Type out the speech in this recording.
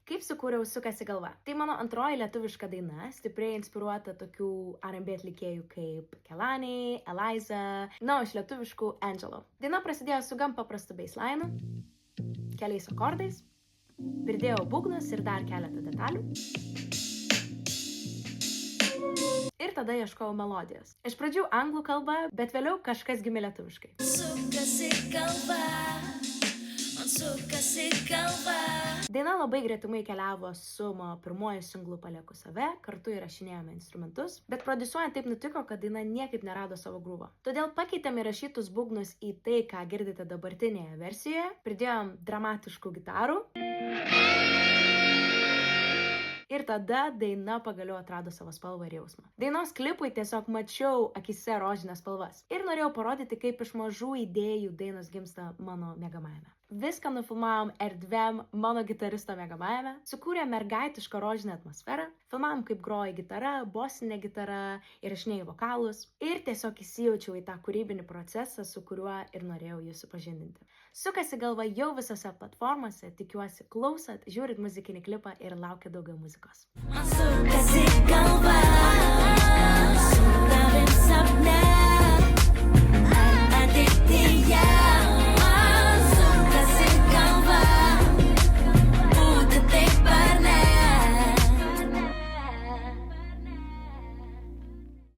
Kaip sukūriau Sukasi galva? Tai mano antroji lietuviška daina, stipriai inspiruota tokių R&B atlikėjų kaip Kehlani, Eliza, na, iš lietuviškų Angelo. Daina prasidėjo su gan paprastu basslineu, keliais akordais, pridėjau būgnus ir dar keletą detalių. Ir tada ieškojau melodijos. Iš pradžių anglų kalba, bet vėliau kažkas gimė lietuviškai. Sukasi galva, man sukasi galva. Daina labai gretimai keliavo su mano pirmuoju singlu Palieku save, kartu įrašinėjome instrumentus, bet prodiusuojant taip nutiko, kad daina niekaip nerado savo grūvo. Todėl pakeitėme įrašytus būgnus į tai, ką girdite dabartinėje versijoje, pridėjom dramatiškų gitarų. Ir tada daina pagaliau atrado savo spalvą ir jausmą. Dainos klipui tiesiog mačiau akise rožinės spalvas. Ir norėjau parodyti, kaip iš mažų idėjų dainos gimsta mano mėgamajame. Viską nufilmavom erdviam mano gitaristo mėgamajame, sukūrė mergaitišką rožinę atmosferą, filmavom kaip groja gitara, bosinė gitara, įrašinėjau vokalus ir tiesiog įsijaučiau į tą kūrybinį procesą, su kuriuo ir norėjau jus supažindinti. Sukasi galva jau visose platformose, tikiuosi klausat, žiūrit muzikinį klipą ir laukia daugiau muzikos. Man sukasi galva.